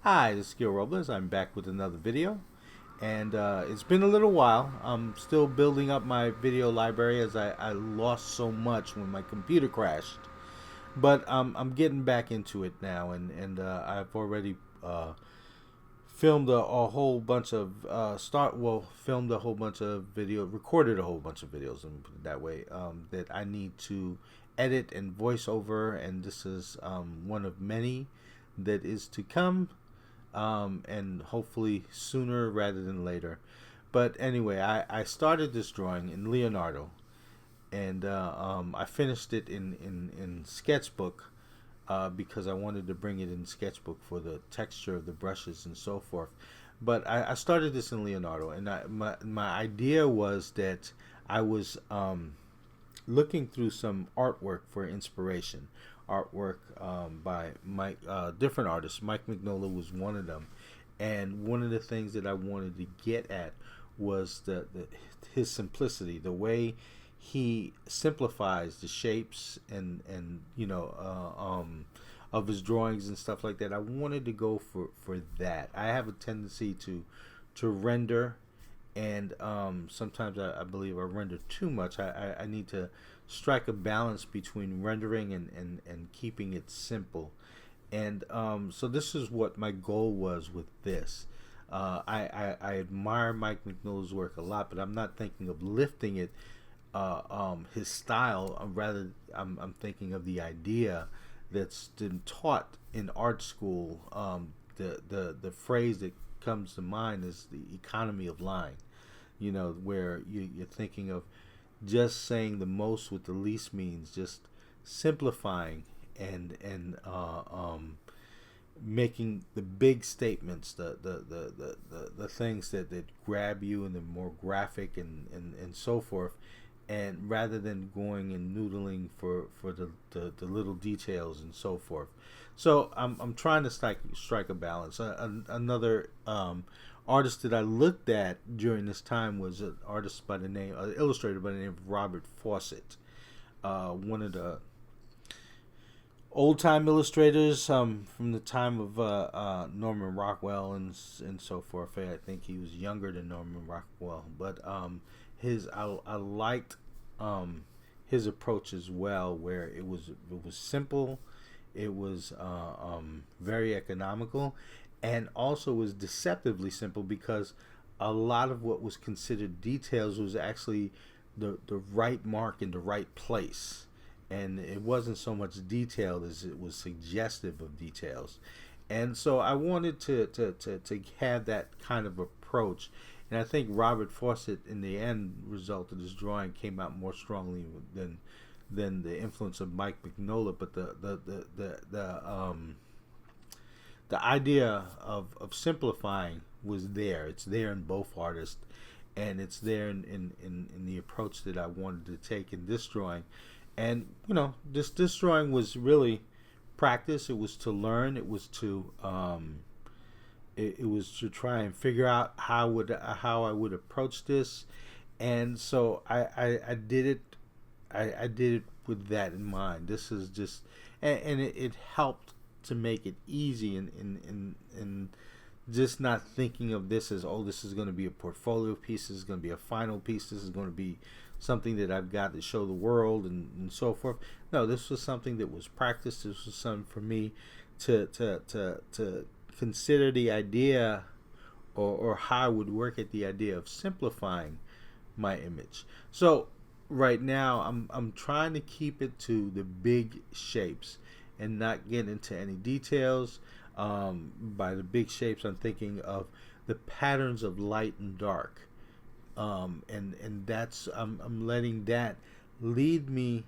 Hi, this is Gil Robles. I'm back with another video, and it's been a little while. I'm still building up my video library as I lost so much when my computer crashed. But I'm getting back into it now, and I've already filmed a whole bunch of filmed a whole bunch of video, recorded a whole bunch of videos, let me put it that way, that I need to edit and voice over, and this is one of many that is to come, and hopefully sooner rather than later. But anyway, I started this drawing in Leonardo, and I finished it in Sketchbook because I wanted to bring it in Sketchbook for the texture of the brushes and so forth. But I started this in Leonardo, and my idea was that I was looking through some artwork for inspiration. Artwork by Mike, different artists. Mike Mignola was one of them, and one of the things that I wanted to get at was his simplicity, the way he simplifies the shapes and of his drawings and stuff like that. I wanted to go for that. I have a tendency to render, and sometimes I believe I render too much. I need to strike a balance between rendering and keeping it simple. And so this is what my goal was with this. I admire Mike McNola's work a lot, but I'm not thinking of lifting it, his style. Rather, I'm thinking of the idea that's been taught in art school. The phrase that comes to mind is the economy of line. You know, where you're thinking of just saying the most with the least means, just simplifying and making the big statements, the things that grab you and the more graphic and so forth, and rather than going and noodling for the little details and so forth. So I'm trying to strike a balance. Another artist that I looked at during this time was an artist by the name, illustrator by the name of Robert Fawcett, one of the old time illustrators from the time of Norman Rockwell and so forth. I think he was younger than Norman Rockwell, but I liked his approach as well, where it was simple, it was very economical, and also was deceptively simple because a lot of what was considered details was actually the right mark in the right place, and it wasn't so much detailed as it was suggestive of details. And so I wanted to have that kind of approach, and I think Robert Fawcett, in the end result of this drawing, came out more strongly than the influence of Mike Mignola. But the idea of simplifying was there. It's there in both artists, and it's there in the approach that I wanted to take in this drawing. And this drawing was really practice. It was to learn. It was to it was to try and figure out how I would approach this. And so I did it. I did it with that in mind. This is just, and it helped to make it easy, and just not thinking of this as, oh, this is going to be a portfolio piece, this is going to be a final piece, this is going to be something that I've got to show the world and so forth. No, this was something that was practiced. This was something for me to consider the idea, or how I would work at the idea of simplifying my image. So right now I'm trying to keep it to the big shapes and not get into any details. By the big shapes, I'm thinking of the patterns of light and dark, and that's I'm letting that lead me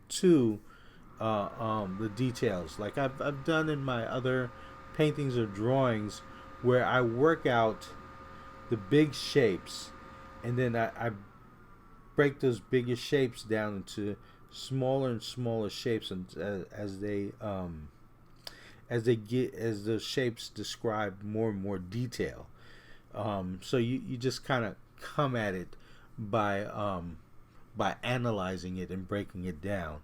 to the details, like I've done in my other paintings or drawings, where I work out the big shapes, and then I break those bigger shapes down into smaller and smaller shapes, and as the shapes describe more and more detail. So you just kind of come at it by analyzing it and breaking it down.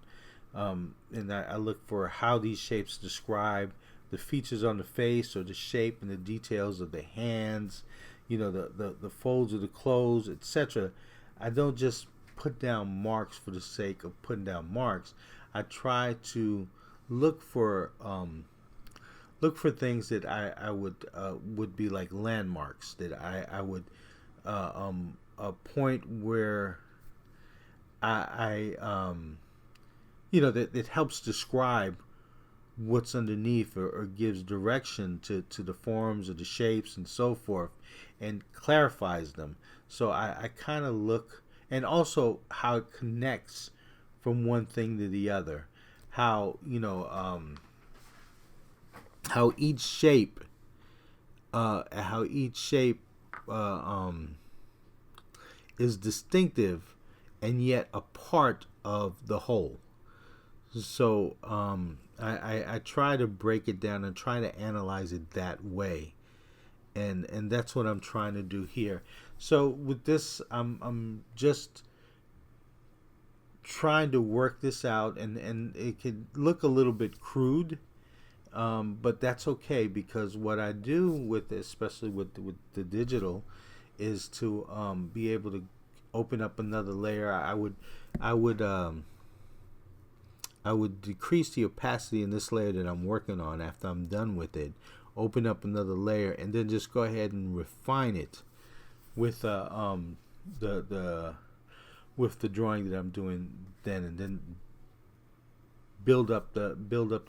And I look for how these shapes describe the features on the face or the shape and the details of the hands, the folds of the clothes, etc. I don't just put down marks for the sake of putting down marks. I try to look for things that I would be like landmarks, that I would a point where that it helps describe what's underneath, or gives direction to the forms or the shapes and so forth, and clarifies them. So I kind of look, and also how it connects from one thing to the other, how how each shape uh, how each shape uh, um, is distinctive and yet a part of the whole. So I try to break it down and try to analyze it that way, and that's what I'm trying to do here. So with this, I'm just trying to work this out, and it can look a little bit crude, but that's okay, because what I do with this, especially with the digital, is to be able to open up another layer. I would I would decrease the opacity in this layer that I'm working on after I'm done with it, open up another layer, and then just go ahead and refine it with the with the drawing that I'm doing then, and then build up the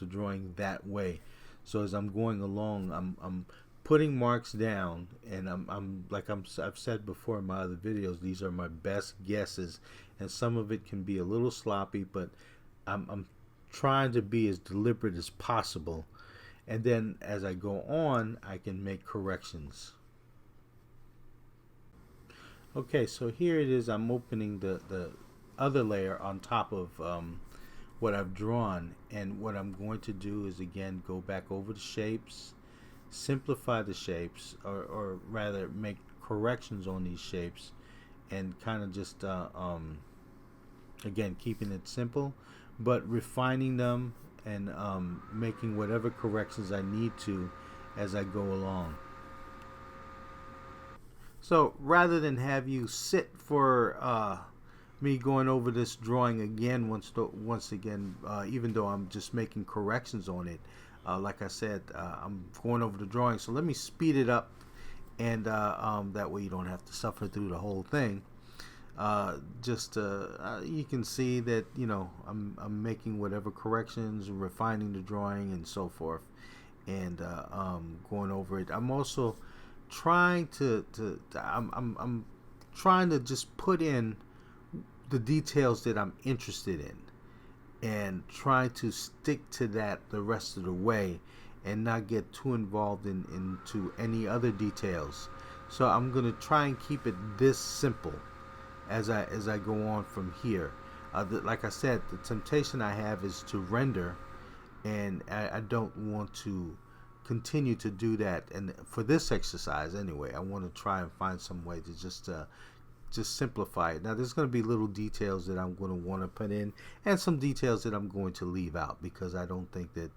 drawing that way. So as I'm going along, I'm putting marks down, and I've said before in my other videos, these are my best guesses, and some of it can be a little sloppy, but I'm trying to be as deliberate as possible, and then as I go on, I can make corrections. Okay, so here it is. I'm opening the other layer on top of what I've drawn, and what I'm going to do is again go back over the shapes, simplify the shapes, or rather make corrections on these shapes, and kind of just again keeping it simple, but refining them, and making whatever corrections I need to as I go along. So rather than have you sit for me going over this drawing again once again, even though I'm just making corrections on it, like I said, I'm going over the drawing, so let me speed it up, and that way you don't have to suffer through the whole thing. You can see that I'm making whatever corrections, refining the drawing, and so forth, and going over it. I'm also trying I'm trying to just put in the details that I'm interested in, and try to stick to that the rest of the way, and not get too involved into any other details. So I'm going to try and keep it this simple as I go on from here. Like I said, the temptation I have is to render, and I don't want to continue to do that. And for this exercise anyway, I want to try and find some way to just simplify it. Now there's going to be little details that I'm going to want to put in, and some details that I'm going to leave out, because I don't think that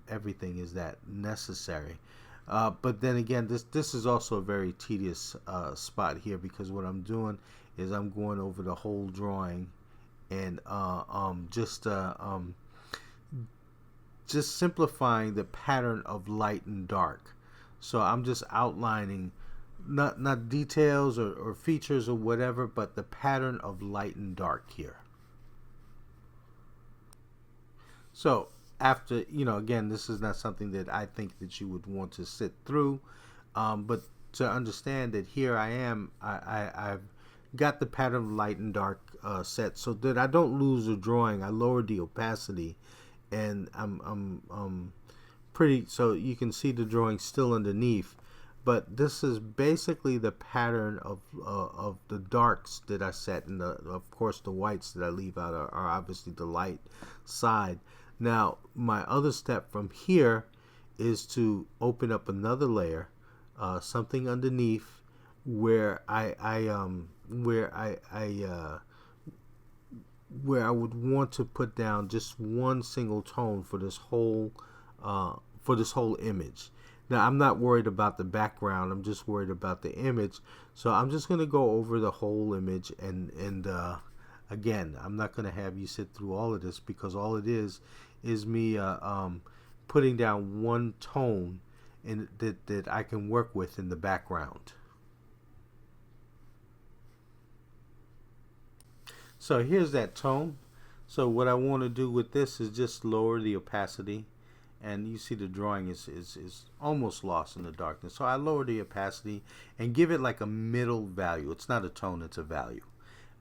everything is that necessary. But then again, this is also a very tedious spot here, because what I'm doing is I'm going over the whole drawing, and just simplifying the pattern of light and dark. So I'm just outlining not details or features or whatever, but the pattern of light and dark here. So after, again, this is not something that I think that you would want to sit through, but to understand that here I am, I've got the pattern of light and dark set, so that I don't lose the drawing. I lowered the opacity, and I'm pretty, so you can see the drawing still underneath, but this is basically the pattern of the darks that I set, and of course the whites that I leave out are obviously the light side. Now my other step from here is to open up another layer, something underneath, where where I would want to put down just one single tone for this whole for this whole image. Now, I'm not worried about the background. I'm just worried about the image. So I'm just going to go over the whole image. And again, I'm not going to have you sit through all of this, because all it is me putting down one tone that I can work with in the background. So here's that tone. So what I want to do with this is just lower the opacity. And you see the drawing is almost lost in the darkness. So I lower the opacity and give it like a middle value. It's not a tone, it's a value.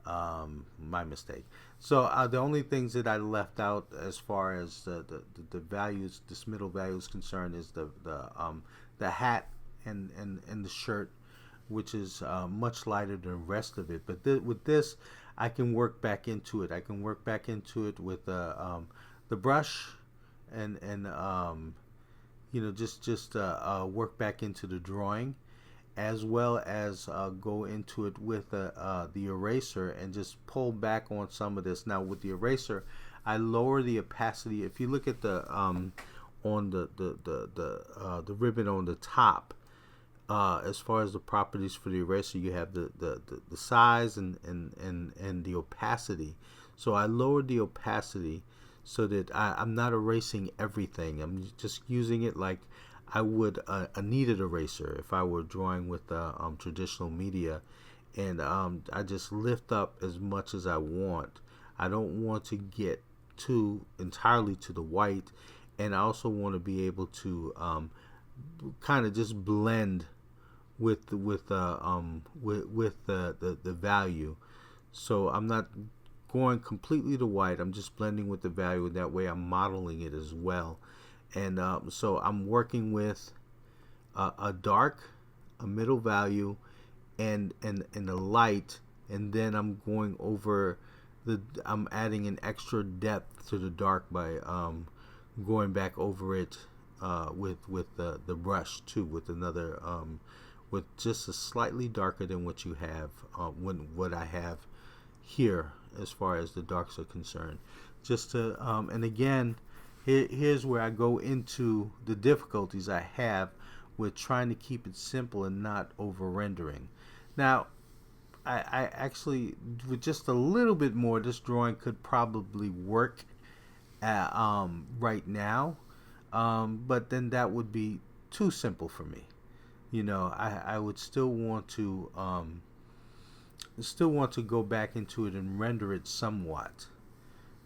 My mistake. So the only things that I left out as far as the values, this middle value is concerned, is the hat and the shirt, which is much lighter than the rest of it. But with this, I can work back into it. I can work back into it with the brush. And you know, just work back into the drawing, as well as go into it with the eraser and just pull back on some of this. Now with the eraser, I lower the opacity. If you look at the on the ribbon on the top, as far as the properties for the eraser, you have the size and the opacity. So I lowered the opacity so that I'm not erasing everything. I'm just using it like I would a kneaded eraser if I were drawing with traditional media. And I just lift up as much as I want. I don't want to get entirely to the white, and I also want to be able to kind of just blend with the value. So I'm not going completely to white. I'm just blending with the value. That way I'm modeling it as well. And so I'm working with a dark, a middle value, and a light, and then I'm going over I'm adding an extra depth to the dark by going back over it with the brush too, with another with just a slightly darker than what you have what I have here as far as the darks are concerned. Just to and again, here's where I go into the difficulties I have with trying to keep it simple and not over rendering. Now I actually, with just a little bit more, this drawing could probably work right now, but then that would be too simple for me. You know, I would still want to go back into it and render it somewhat.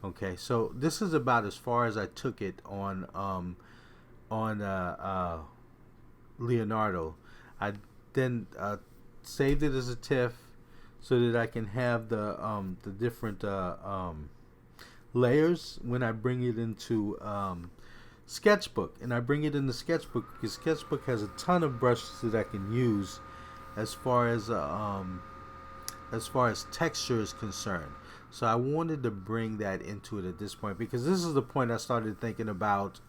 Okay, so this is about as far as I took it on Leonardo. I then saved it as a TIFF so that I can have the different layers when I bring it into Sketchbook. And I bring it into Sketchbook because Sketchbook has a ton of brushes that I can use as far as texture is concerned. So I wanted to bring that into it at this point, because this is the point I started thinking about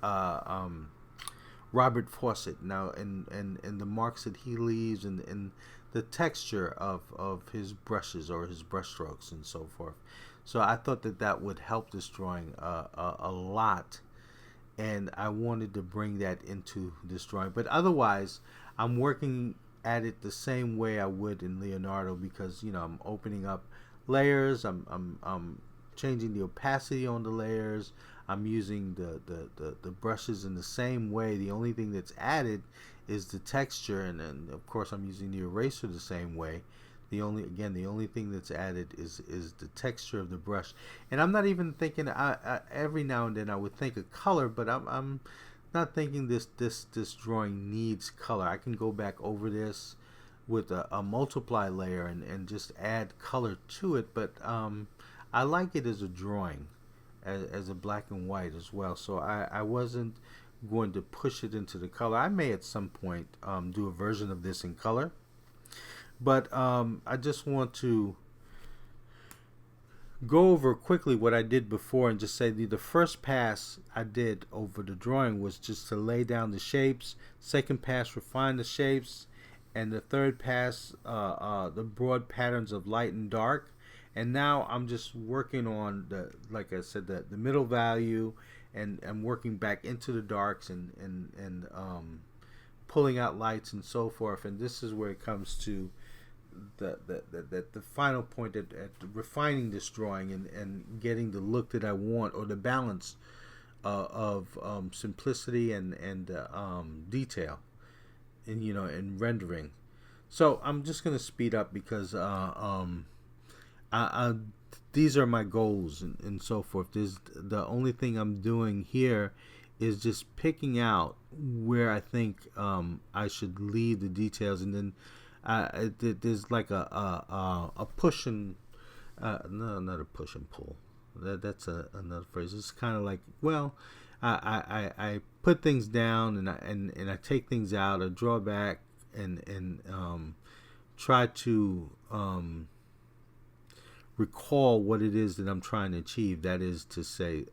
Robert Fawcett now, and the marks that he leaves, and the texture of his brushes or his brush strokes and so forth. So I thought that would help this drawing a lot, and I wanted to bring that into this drawing. But otherwise, I'm working at it the same way I would in Leonardo, because you know, I'm opening up layers, I'm changing the opacity on the layers, I'm using the brushes in the same way. The only thing that's added is the texture, and then of course I'm using the eraser the same way. The only thing that's added is the texture of the brush. And I'm not even thinking, every now and then I would think of color, but I'm not thinking this drawing needs color. I can go back over this with a multiply layer and just add color to it, but I like it as a drawing, as a black and white as well. So I wasn't going to push it into the color. I may at some point do a version of this in color, but I just want to go over quickly what I did before and just say the first pass I did over the drawing was just to lay down the shapes. Second pass, refine the shapes. And the third pass, the broad patterns of light and dark. And now I'm just working on like I said, the middle value and working back into the darks and pulling out lights and so forth. And this is where it comes to the final point at refining this drawing and getting the look that I want, or the balance of simplicity and detail, and and rendering. So I'm just gonna speed up because these are my goals and so forth. The only thing I'm doing here is just picking out where I think I should leave the details, and then there's like a push and no, not a push and pull. That's another phrase. It's kind of like, well, I put things down and I take things out. I draw back and try to recall what it is that I'm trying to achieve. That is to say,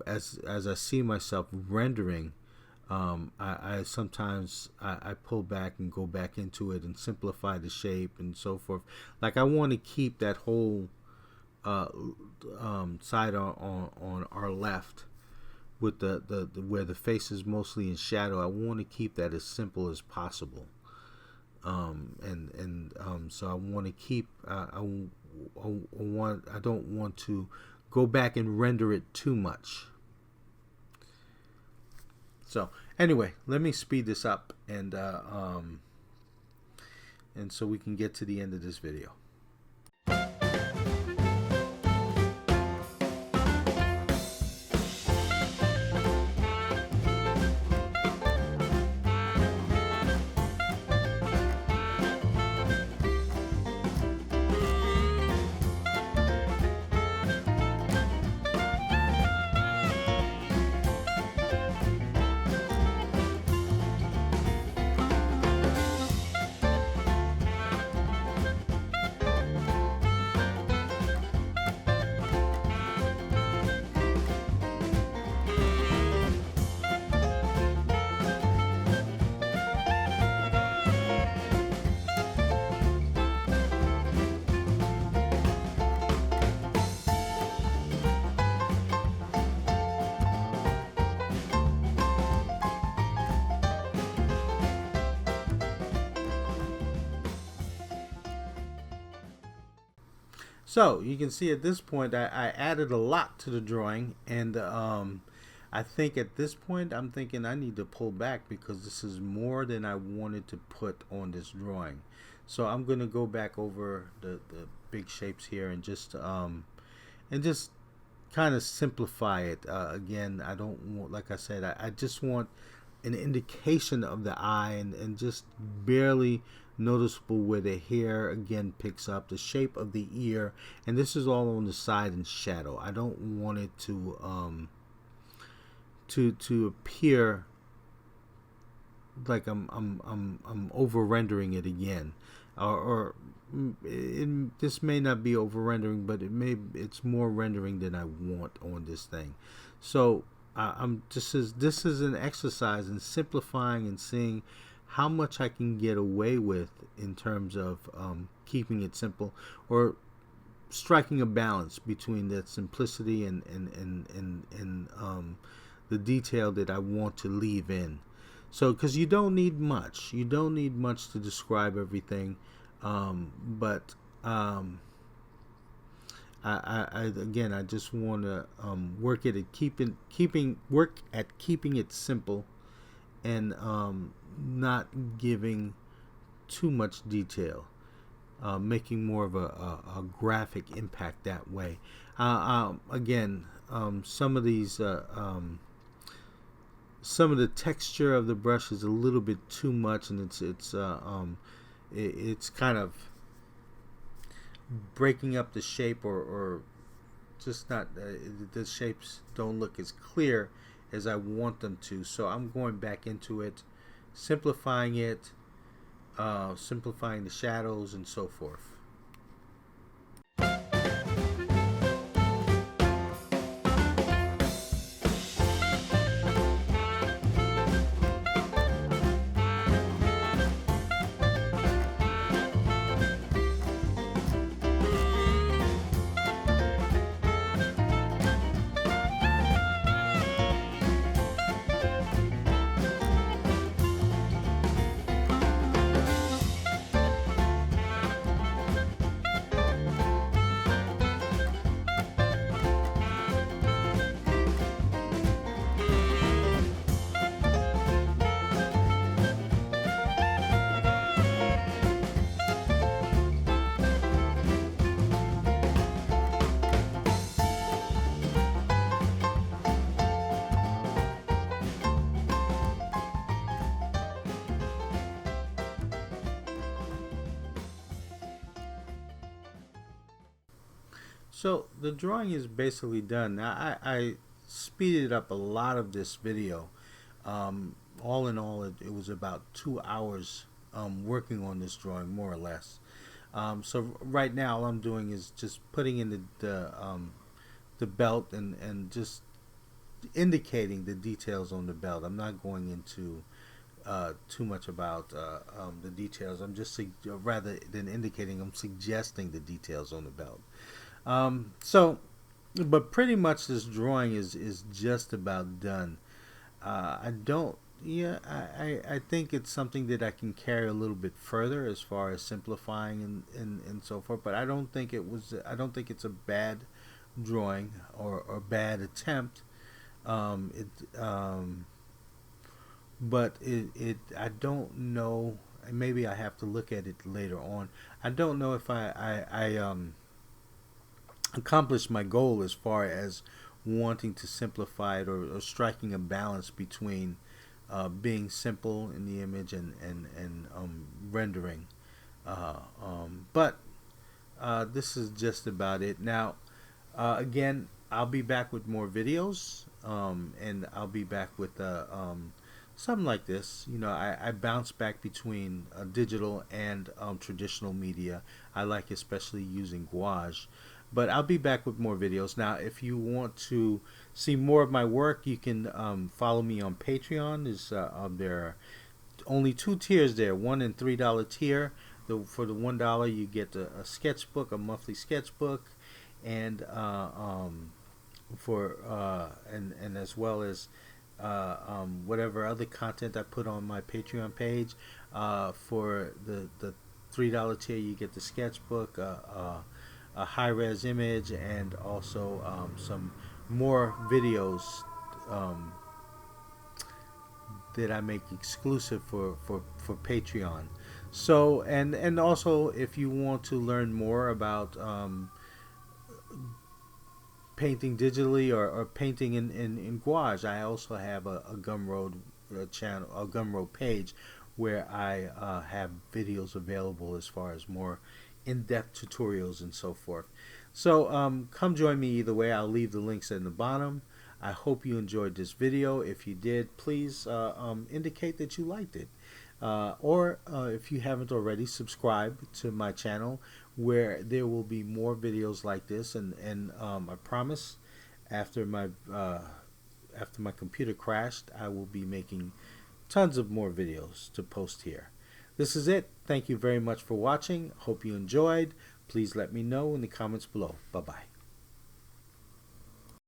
as I see myself rendering, I sometimes I pull back and go back into it and simplify the shape and so forth. Like I want to keep that whole side on our left with the where the face is mostly in shadow. I want to keep that as simple as possible. So I want to keep I don't want to go back and render it too much. So anyway, let me speed this up and so we can get to the end of this video. So you can see at this point I added a lot to the drawing, and I think at this point I'm thinking I need to pull back because this is more than I wanted to put on this drawing. So I'm going to go back over the big shapes here and just kind of simplify it. Again, I don't want, like I said, I just want an indication of the eye and just barely noticeable where the hair again picks up, the shape of the ear, and this is all on the side in shadow. I don't want it to appear like I'm over rendering it again, this may not be over rendering, but it's more rendering than I want on this thing. So this is an exercise in simplifying and seeing how much I can get away with in terms of keeping it simple, or striking a balance between that simplicity and the detail that I want to leave in. So, because you don't need much to describe everything, but I just want to work at keeping it simple, and not giving too much detail, making more of a graphic impact that way. Some of these some of the texture of the brush is a little bit too much, and it's kind of breaking up the shape, or just not the shapes don't look as clear as I want them to. So I'm going back into it, simplifying it, simplifying the shadows and so forth. So the drawing is basically done. Now I speeded up a lot of this video. All in all, it was about 2 hours working on this drawing, more or less. So right now, all I'm doing is just putting in the belt and just indicating the details on the belt. I'm not going into too much about the details. I'm just rather than indicating, I'm suggesting the details on the belt. So, but pretty much this drawing is just about done. I don't. Yeah, I think it's something that I can carry a little bit further as far as simplifying and so forth. But I don't think it was. I don't think it's a bad drawing or bad attempt. It but it I don't know. Maybe I have to look at it later on. I don't know if I accomplished my goal as far as wanting to simplify it or striking a balance between being simple in the image and rendering. But this is just about it. Now, again, I'll be back with more videos, and I'll be back with something like this. You know, I bounce back between digital and traditional media. I like especially using gouache. But I'll be back with more videos. Now, if you want to see more of my work, you can follow me on Patreon. There are only two tiers there, $1 and $3 tier. For the $1, you get a sketchbook, a monthly sketchbook, and and as well as whatever other content I put on my Patreon page. For the $3 tier, you get the sketchbook, a high-res image, and also some more videos that I make exclusive for Patreon. So and also if you want to learn more about painting digitally or painting in gouache, I also have a Gumroad channel, a Gumroad page where I have videos available as far as more in-depth tutorials and so forth. So come join me either way. I'll leave the links in the bottom. I hope you enjoyed this video. If you did, please indicate that you liked it. Or if you haven't already, subscribe to my channel where there will be more videos like this. And I promise after my computer crashed, I will be making tons of more videos to post here. This is it. Thank you very much for watching. Hope you enjoyed. Please let me know in the comments below. Bye-bye.